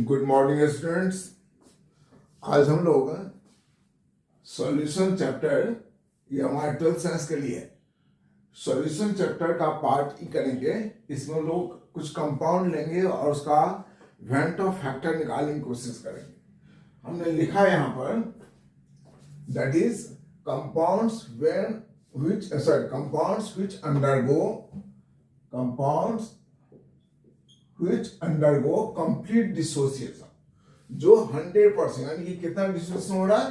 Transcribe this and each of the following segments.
Good morning students. आज हम लोग सॉल्यूशन चैप्टर, ये हमारे 12th साइंस के लिए सॉल्यूशन चैप्टर का पार्ट ई करेंगे। इसमें लोग कुछ कंपाउंड लेंगे और उसका वेंट ऑफ फैक्टर निकालने की कोशिश करेंगे। हमने लिखा है यहाँ पर that is compounds which undergo complete dissociation, जो 100% यानी कि कितना डिसोसिएशन हो रहा है,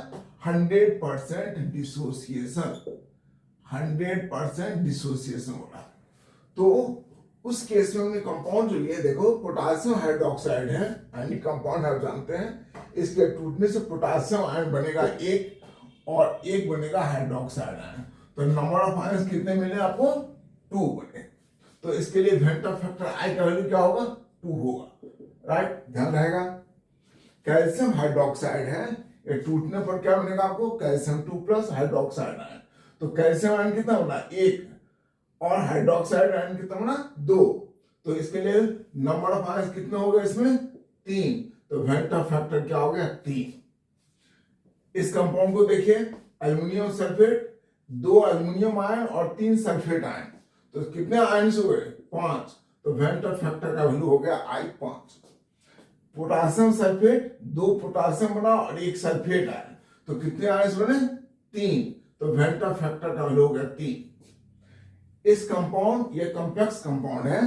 100% डिसोसिएशन, 100% डिसोसिएशन हो रहा है। तो उस केस में हमने कंपाउंड जो लिए, देखो पोटासियम हाइड्रोक्साइड है, यानी कंपाउंड आप जानते हैं, इसके टूटने से पोटासियम आयन बनेगा एक और एक बनेगा हाइड्रोक्साइड आयन। तो नंबर ऑफ आयंस कितने मिले आपको? 2 बने। तो इसके लिए वेंट ऑफ फैक्टर आई का वैल्यू क्या होगा? 2 होगा, राइट, ध्यान रहेगा। कैल्शियम हाइड्रोक्साइड है, ये टूटने पर क्या बनेगा आपको? Calcium 2 plus hydroxide ion. तो कैल्शियम आयन कितना बना? 1 और हाइड्रोक्साइड आयन कितना बना? 2। तो इसके लिए नंबर ऑफ आयंस कितने हो गए इसमें? 3। तो वेंट ऑफ फैक्टर क्या हो गया? 3। इस कंपाउंड को देखिए, एल्युमिनियम सल्फेट, 2 एल्युमिनियम आयन और 3 सल्फेट आयन। तो कितने आयंस हुए? 5। तो वेंट ऑफ फैक्टर का वैल्यू हो गया I5। पोटासियम सल्फेट, 2 पोटासियम बना और 1 सल्फेट आयन। तो कितने आयंस बने? 3। तो वेंट ऑफ फैक्टर का वैल्यू हो गया 3। इस कंपाउंड, ये कॉम्प्लेक्स कंपाउंड है,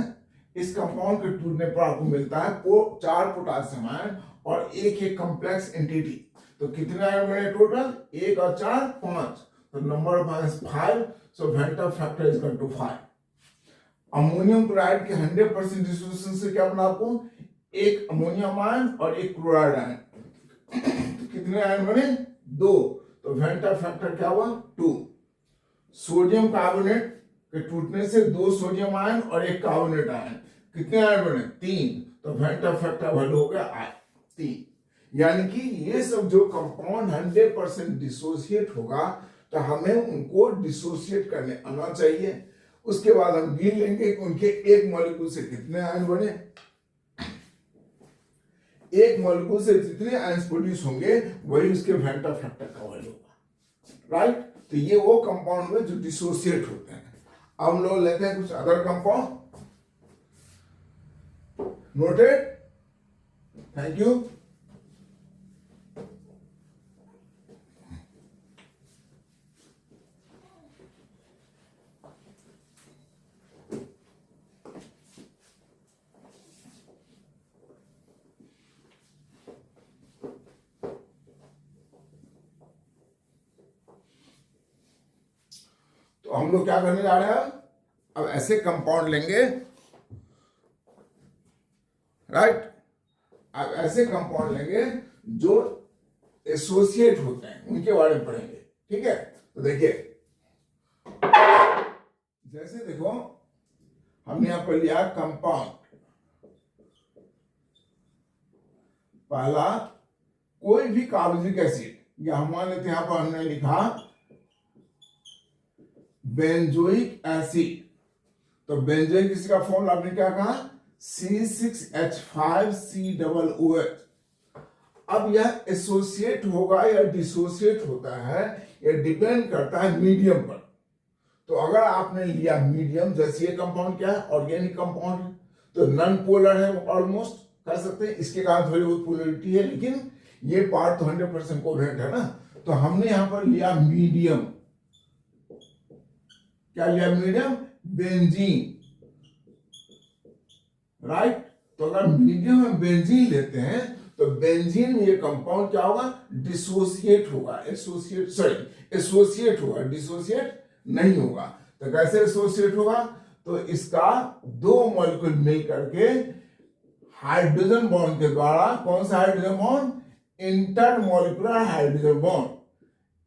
इस कंपाउंड के टूटने पर आपको मिलता है 4 पोटासियम आयन और एक कॉम्प्लेक्स एंटिटी। तो कितने आयन बने टोटल? 1 और 4 5। तो number of ions 5। So van't Hoff factor is equal to 5। Ammonium chloride के 100% डिसोसिएशन से क्या बना आपको? 1 अमोनियम आयन और 1 क्लोराइड आयन। तो कितने आयन बने? 2। तो वेंट ऑफ फैक्टर क्या हुआ? 2। सोडियम कार्बोनेट के टूटने से 2 सोडियम आयन और 1 कार्बोनेट आयन। कितने आयन बने? 3। तो वेंट ऑफ फैक्टर वैल्यू हो गया 3। यानी कि ये सब जो कंपाउंड 100% डिसोसिएट होगा, तो हमें उनको डिसोसिएट करने आना चाहिए। उसके बाद हम गिन लेंगे कि उनके एक मॉलिक्यूल से कितने आयन बने, एक मॉलिक्यूल से जितने आयंस प्रोड्यूस होंगे वही उसके वेंट ऑफ फैक्टर का वैल्यू होगा, राइट। तो ये वो कंपाउंड में जो डिसोसिएट होते हैं। अब हम लोग लेते हैं कुछ other compound. Noted, thank you. तो हम लोग क्या करने जा रहे हैं? अब ऐसे कंपाउंड लेंगे, राइट। अब ऐसे कंपाउंड लेंगे जो एसोसिएट होते हैं, उनके बारे में पढ़ेंगे, ठीक है। तो देखिए, जैसे देखो हमने यहां पर लिया कंपाउंड। पहला, कोई भी कार्बोक्सिलिक एसिड, या हमारे यहां पर हमने लिखा बेंजोइक एसिड। तो बेंजोइक इसका फॉर्मूला आपने क्या कहा? C6H5COOH। अब यह एसोसिएट होगा या डिसोसिएट होता है, यह डिपेंड करता है मीडियम पर। तो अगर आपने लिया मीडियम, जैसे ये कंपाउंड क्या है? ऑर्गेनिक कंपाउंड है, तो नॉन पोलर है ऑलमोस्ट, कह सकते हैं। इसके कारण थोड़ी बहुत पोलरिटी है, लेकिन ये पार्ट तो 100% कोहेरेंट है ना। तो हमने यहां पर लिया मीडियम। क्या लिया? Medium, benzene, right. तो अगर मीडियम में बेंजीन लेते हैं तो बेंजीन में ये कंपाउंड क्या होगा? डिसोसिएट होगा। एसोसिएट होगा, डिसोसिएट नहीं होगा। तो कैसे एसोसिएट होगा? तो इसका 2 मॉलिक्यूल मिल करके हाइड्रोजन बॉन्ड के द्वारा, कौन सा hydrogen bond? Intermolecular hydrogen bond.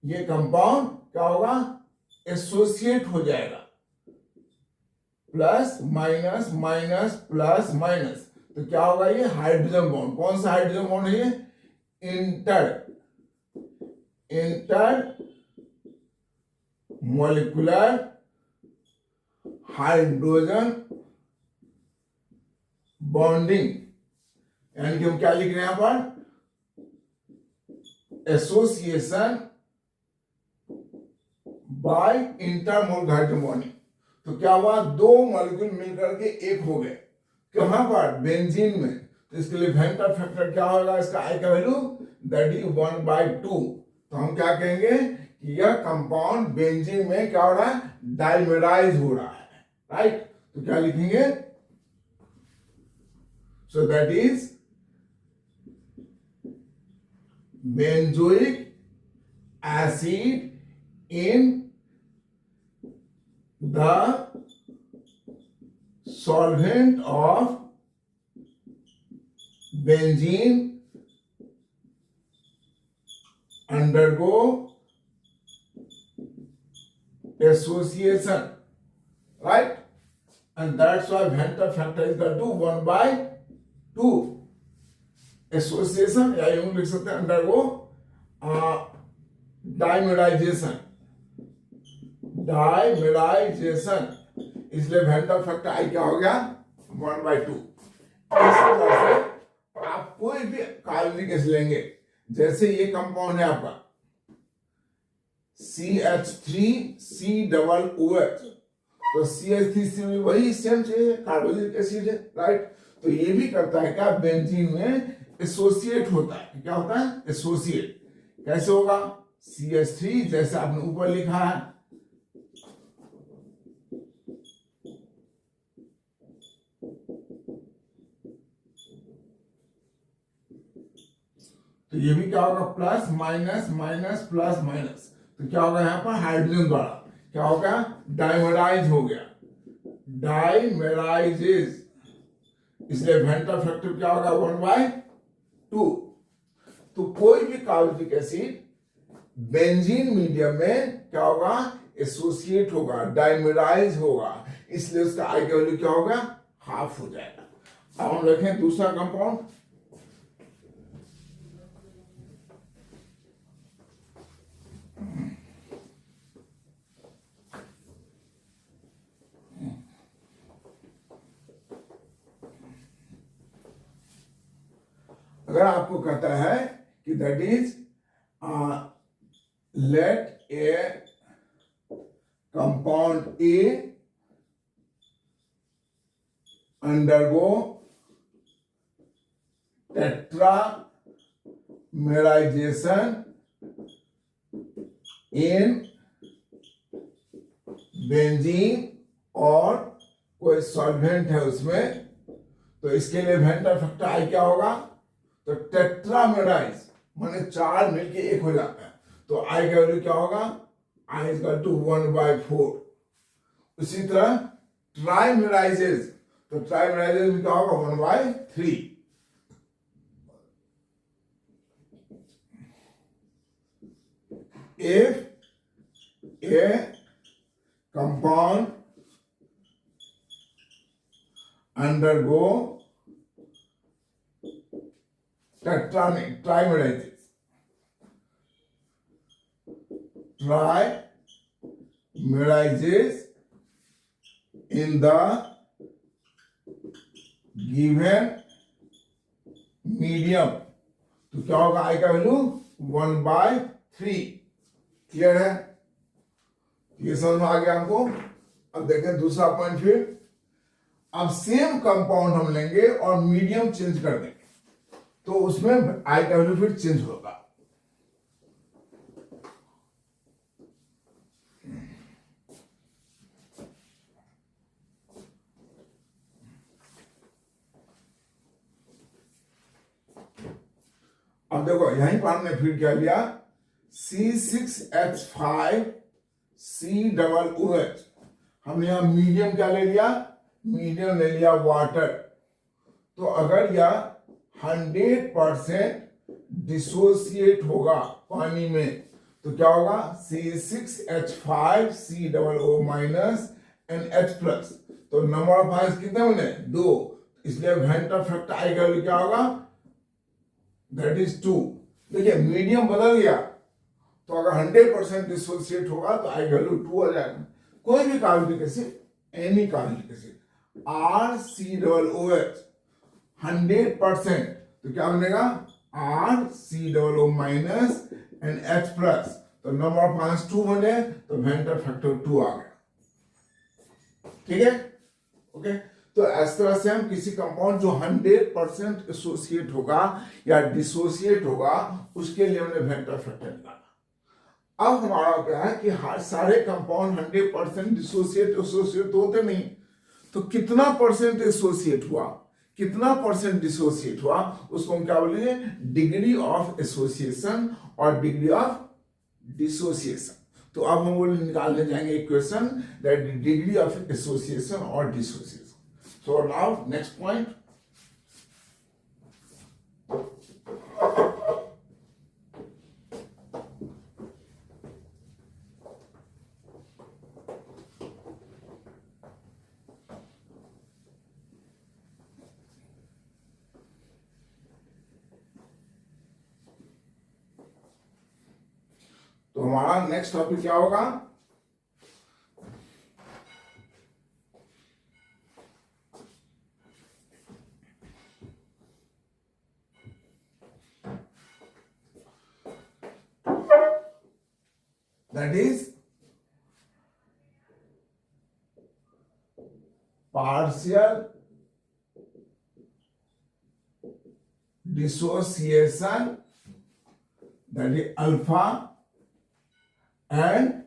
ये कंपाउंड क्या होगा? एसोसिएट हो जाएगा, plus minus minus plus minus. तो क्या होगा? ये हाइड्रोजन बॉन्ड। कौन सा हाइड्रोजन बॉन्ड है ये? इंटर मॉलिक्यूलर हाइड्रोजन बॉन्डिंग, यानी कि हम क्या लिख रहे हैं यहां पर, एसोसिएशन बाय इंटरमोल हाइड्रोबोनिक। तो क्या हुआ, दो मॉलिक्यूल मिलकर के एक हो गए, कहां पर, बेंजीन में। तो इसके लिए वेंटर फैक्टर क्या होगा, इसका आई का वैल्यू दैट इज 1/2। तो हम क्या कहेंगे कि यह कंपाउंड बेंजीन में क्या हो रहा है, डाइमेराइज हो रहा है, राइट। तो क्या लिखेंगे, so that is benzoic acid in the solvent of benzene undergo association, right, and that's why Venter factor is equal to 1/2। Association या यूं लिख सकते हैं अंडरगो डाइमेराइजेशन, इसलिए वेंटर फैक्टर आई क्या हो गया, 1/2। इस तरह से आप कोई भी कार्बनिक एसिड लेंगे, जैसे ये कंपाउंड है आपका CH3COOH, तो CH3 में वही सेम चाहिए, कार्बोनिक एसिड है, राइट। तो ये भी करता है क्या, बेंजीन में एसोसिएट होता है। क्या होता है, एसोसिएट। कैसे होगा, CH3 जैसे आपने ऊपर लिखा है, तो ये भी क्या होगा, plus minus minus plus minus. तो क्या होगा यहाँ पर, हाइड्रोजन द्वारा क्या होगा, डाइमेराइज हो गया, डाइमेराइजेज, इसलिए वेंटर फैक्टर क्या होगा, 1/2। तो कोई भी कार्बोनिक एसिड बेंजीन मीडियम में क्या होगा, एसोसिएट होगा, डाइमेराइज होगा, इसलिए उसका आई का वैल्यू क्या होगा, हाफ हो जाएगा। अब हम देखें दूसरा कंपाउंड, अगर आपको कहता है कि that is let a compound a undergo tetramerization in benzene और कोई सॉल्वेंट है उसमें, तो इसके लिए वेंटर फैक्टर आई क्या होगा, तो टेट्रामेराइज माने चार मिलके एक हो जाता है, तो आई का वैल्यू क्या होगा, आई इज इक्वल टू 1/4। उसी तरह ट्राइमेराइजेज, तो ट्राइमेराइजेज में क्या होगा, 1/3। if a compound undergo trimerizes in the given medium, तो क्या होगा, आई का वैल्यू 1/3। क्लियर है, ये समझ में आ गया हमको। अब देखें दूसरा पॉइंट, फिर अब सेम कंपाउंड हम लेंगे और मीडियम चेंज कर देंगे, तो उसमें आई का वैल्यू फिर चेंज होगा। अब देखो यहीं पर हमने फिर क्या लिया, C6H5COOH, हमने यहां मीडियम क्या ले लिया, मीडियम ले लिया वाटर। तो अगर यह 100% डिसोसिएट होगा पानी में, तो क्या होगा, C6H5COO minus and H plus, तो नंबर ऑफ आयंस कितने बने, 2, इसलिए वेंटर फैक्टर आई का वैल्यू क्या होगा, दैट इज 2। देखिए मीडियम बदल गया, तो अगर 100% डिसोसिएट होगा तो आई वैल्यू 2 हो जाएगा। कोई भी कार्बनिक एसिड, एनी कार्बनिक एसिड RCOOH 100% तो क्या बनेगा R C double O minus and H plus, तो नंबर ऑफ आयंस 2 बने तो वेंटर फैक्टर 2 आ गया। ठीक है, ओके। तो इस तरह से हम किसी कंपाउंड जो 100% एसोसिएट होगा या डिसोसिएट होगा उसके लिए हमने वेंटर फैक्टर निकाला। अब हमारा क्या है कि हर सारे कंपाउंड 100% डिसोसिएट एसोसिएट होते नहीं, तो कितना परसेंट एसोसिएट हुआ, कितना परसेंट डिसोसिएट हुआ, उसको हम क्या बोलेंगे डिग्री ऑफ एसोसिएशन और डिग्री ऑफ डिसोसिएशन। तो अब हम वो निकालने जाएंगे equation that degree of association और dissociation. So now next point, तो हमारा नेक्स्ट टॉपिक क्या होगा, that is partial dissociation, that is alpha, and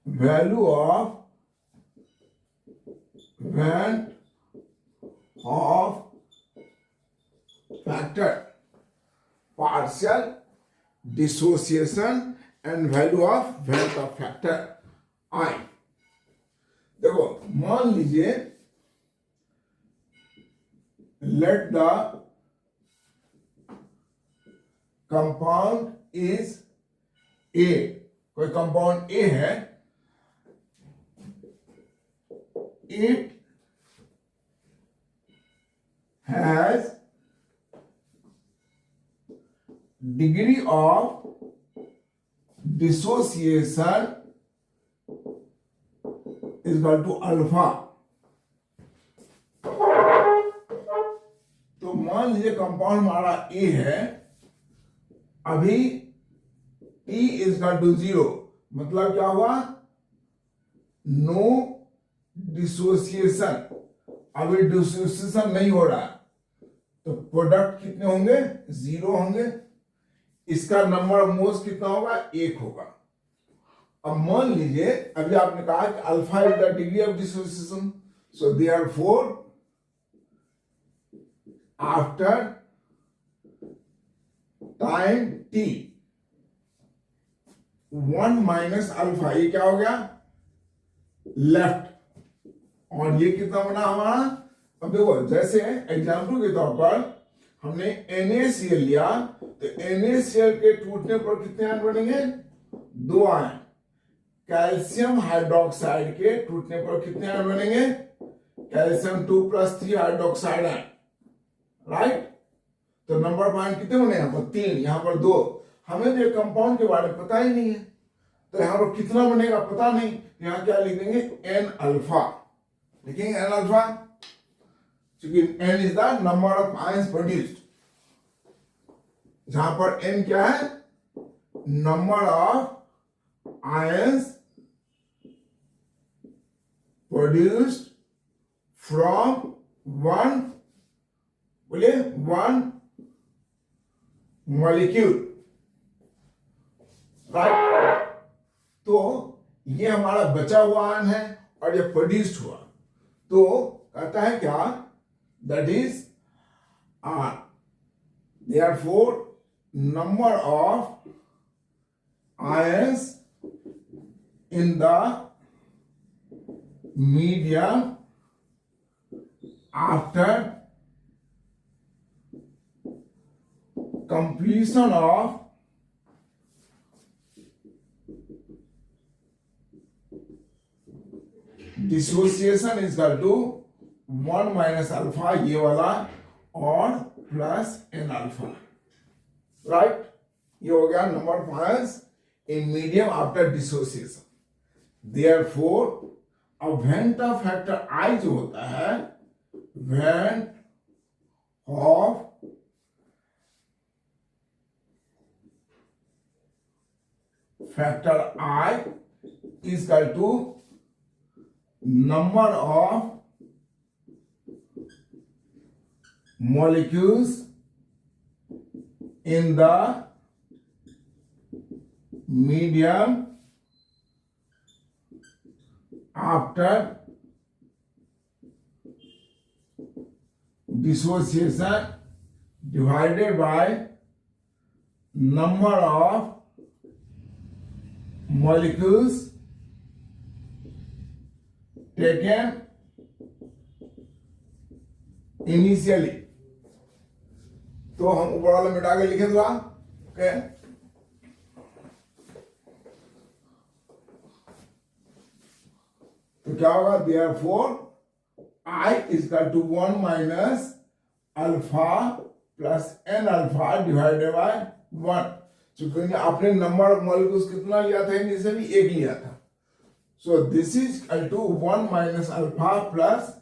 value of Van Hoff factor, partial dissociation and value of Van Hoff factor I। देखो मान लीजिए let the compound is A, कोई compound A है, it has degree of dissociation is equal to alpha. तो मान लीजिए compound हमारा ए है, अभी T इज इक्वल टू 0, मतलब क्या हुआ नो डिसोसिएशन, अभी डिसोसिएशन नहीं हो रहा, तो प्रोडक्ट कितने होंगे 0 होंगे, इसका नंबर ऑफ मोल्स कितना होगा 1 होगा। अब मान लीजिए अभी आपने कहा कि alpha is the degree of dissociation, so therefore after time t 1 minus alpha, ये क्या हो गया लेफ्ट, और ये कितना बना हमारा। अब देखो जैसे एग्जाम्पल के तौर पर हमने NaCl लिया, तो NaCl के टूटने पर कितने आयन बनेंगे 2 आयन, कैल्शियम हाइड्रोक्साइड के टूटने पर कितने आयन बनेंगे कैल्शियम 2+3 हाइड्रोक्साइड आयन, राइट। तो नंबर ऑफ आयन कितने बने यहाँ पर 3, यहाँ पर 2। हमें तो कंपाउंड के बारे में पता ही नहीं है, तो यहाँ पर कितना बनेगा पता नहीं, यहाँ क्या लिख देंगे N अल्फा, लिखेंगे N अल्फा, क्योंकि N is the number of ions produced, जहां पर N क्या है number of ions produced from one, बोलिए वन मॉलिक्यूल, राइट। तो ये हमारा बचा हुआ आयन है और ये प्रोड्यूस्ड हुआ, तो कहता है क्या that is therefore number of ions in the medium after completion of dissociation is equal to 1 minus alpha, ये वाला, और प्लस N अल्फा, राइट। ये हो गया number of ions in medium after dissociation. Therefore अब वेंटर फैक्टर I जो होता है vent of factor I is equal to number of molecules in the medium after dissociation divided by number of molecules taken initially. तो हम ऊपर वाला मिटा के लिखे दूंगा. ओके, तो क्या होगा? Therefore I is equal to 1 minus alpha plus n alpha divided by 1. चूंकि आपने नंबर ऑफ मॉलिक्यूल्स कितना लिया था? इनिशियली 1 लिया था. So this is equal to 1 minus alpha plus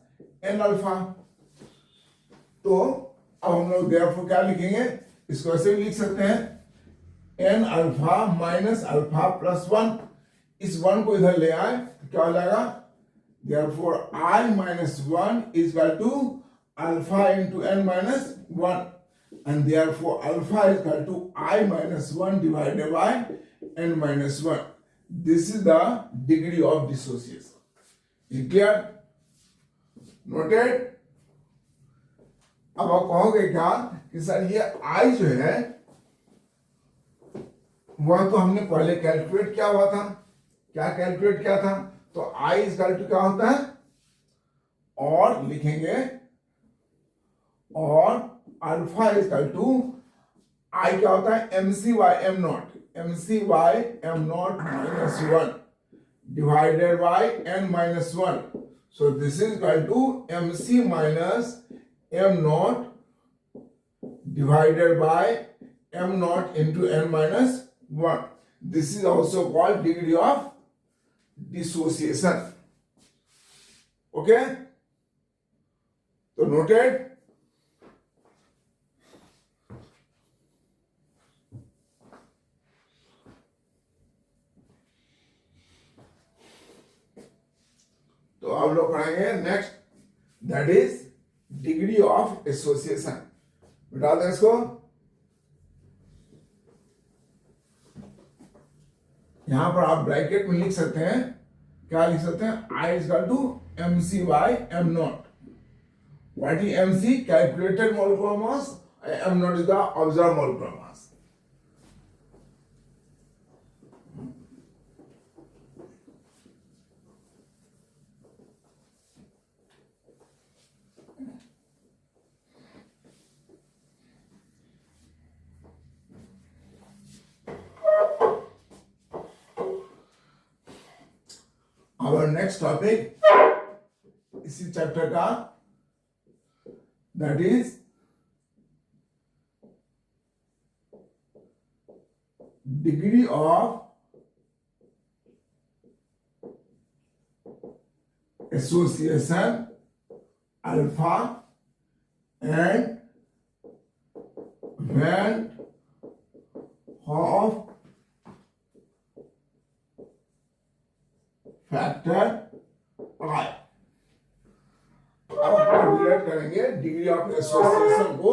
n alpha. तो अब हम लोग देयरफॉर क्या लिखेंगे? इसको ऐसे भी लिख सकते हैं n alpha minus alpha plus 1. इस 1 को इधर ले आए तो क्या हो जाएगा? Therefore I minus 1 is equal to alpha into n minus 1, and therefore alpha is equal to I minus 1 divided by n minus 1. This is the degree of dissociation. Is clear? Noted? अब आप कहोगे क्या कि sir ये I जो है वह तो हमने पहले कैलकुलेट किया हुआ था. क्या कैलकुलेट किया था? तो I इज इक्वल टू क्या होता है? और लिखेंगे और alpha is equal to I क्या होता है? MC by M नॉट. MC by M नॉट minus 1 divided by N minus 1. So this is equal to MC minus M naught divided by M naught into N minus 1. This is also called degree of dissociation. Okay? So noted? तो आप लोग पढ़ेंगे next, that is degree of association. बिठा दें इसको. यहां पर आप ब्रैकेट में लिख सकते हैं. क्या लिख सकते हैं? I is equal to MC by M naught. What is MC? Calculated molecular mass. M naught is the observed molecular mass. Our next topic इसी चैप्टर का, that is degree of association alpha and when of factor I. अब हम relate करेंगे degree of association को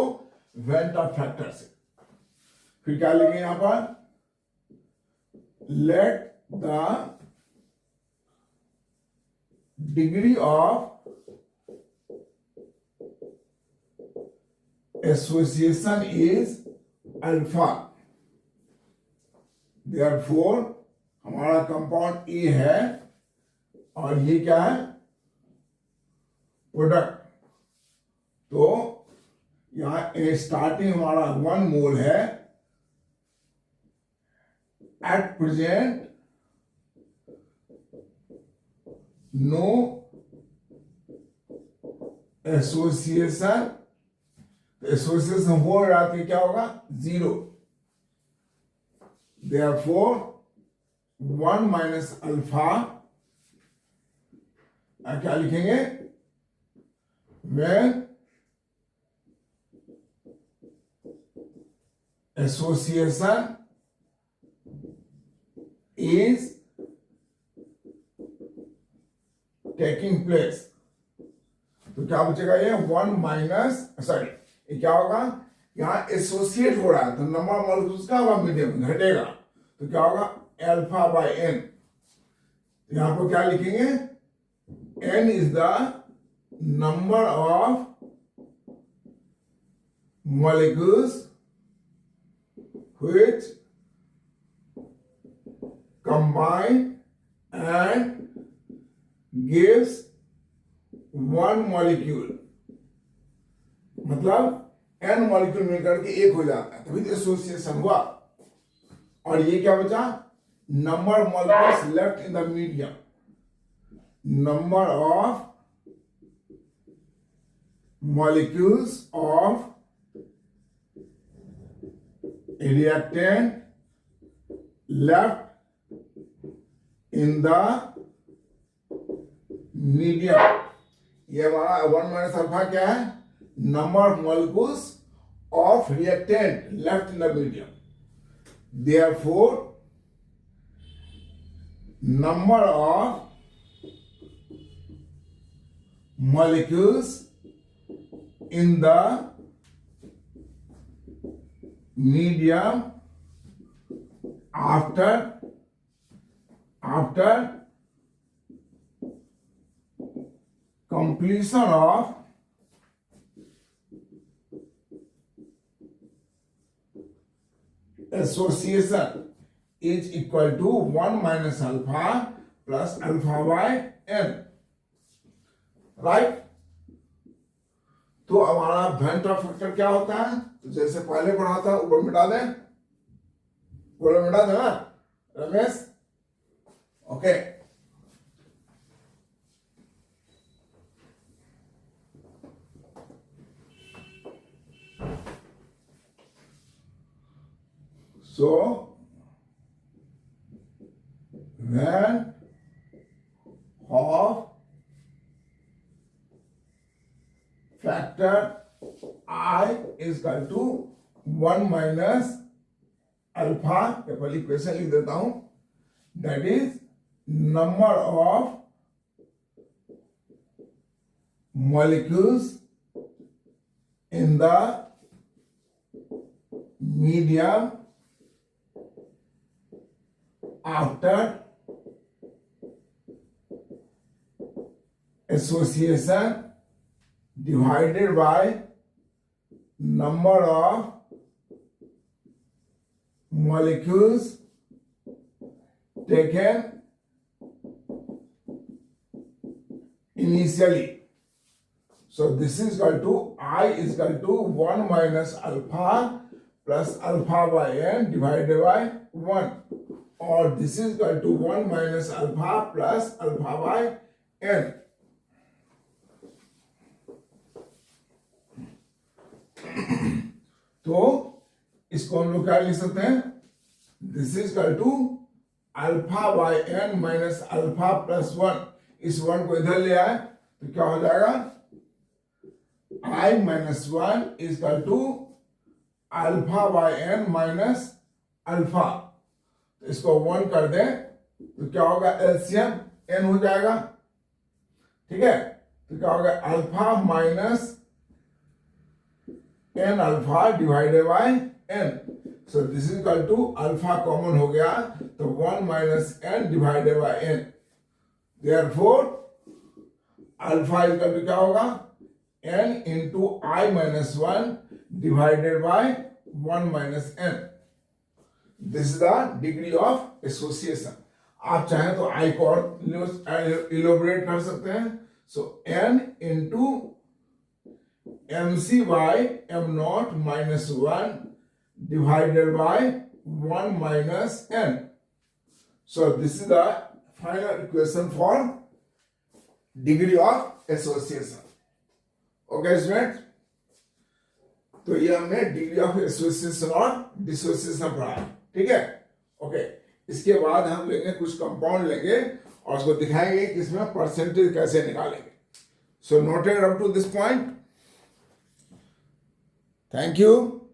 went Hoff factor से. फिर क्या लिखेंगे यहां पर? Let the degree of association is alpha. Therefore हमारा कंपाउंड ए है और ये क्या है? प्रोडक्ट. तो यहां स्टार्टिंग हमारा 1 मोल है. At present no association. Association हो रहा तो क्या होगा? 0. देयरफॉर 1 माइनस अल्फा क्या लिखेंगे? when association is taking place, तो क्या बचेगा ये 1 माइनस, सॉरी ये क्या होगा, यहाँ एसोसिएट हो रहा है तो नंबर ऑफ मॉलिक्यूल्स का होगा मीडियम घटेगा, तो क्या होगा अल्फा बाय एन। यहाँ पर क्या लिखेंगे, n is the number of molecules which combine and gives one molecule, मतलब n मॉलिक्यूल मिलकर के एक हो जाता है, तभी तो एसोसिएशन हुआ। और ये क्या बचा, number of molecules left in the medium, number of molecules of reactant left in the medium। ये हमारा 1 माइनस अल्फा क्या है, number of molecules of reactant left in the medium, therefore number of molecules in the medium after completion of association is equal to 1 minus alpha plus alpha by n, right. तो हमारा went Hoff factor क्या होता है, तो जैसे पहले पढ़ा था ऊपर मिटा दें, ऊपर मिटा देना Ramesh, okay. So van't of factor I is equal to 1 minus alpha, ये पहली इक्वेशन लिख देता हूं, that is number of molecules in the medium after association divided by number of molecules taken initially. So this is equal to I is equal to 1 minus alpha plus alpha by n divided by 1, or this is equal to 1 minus alpha plus alpha by n। तो इसको हम लोग क्या लिख सकते हैं, this is equal to alpha by N minus alpha plus 1, इस 1 को इधर ले आए तो क्या हो जाएगा, I minus 1 is equal to alpha by N minus alpha. तो इसको 1 कर दें तो क्या होगा, एलसीएम एन हो जाएगा, ठीक है। तो क्या होगा, alpha minus N alpha divided by N. So this is equal to alpha common हो गया तो 1 minus N divided by N, therefore alpha is equal to क्या होगा, N into I minus 1 divided by 1 minus N. This is the degree of association. आप चाहें तो आई को और इलोबरेट कर सकते हैं। So n into mc by m naught minus 1 divided by 1 minus n. So this is the final equation for degree of association. Okay students, तो ये हमने डिग्री ऑफ एसोसिएशन और डिसोसिएशन पढ़ा, ठीक है। ओके, इसके बाद हम लेंगे कुछ कंपाउंड लेंगे और उसको दिखाएंगे कि इसमें परसेंटेज कैसे निकालेंगे। So noted up to this point. Thank you.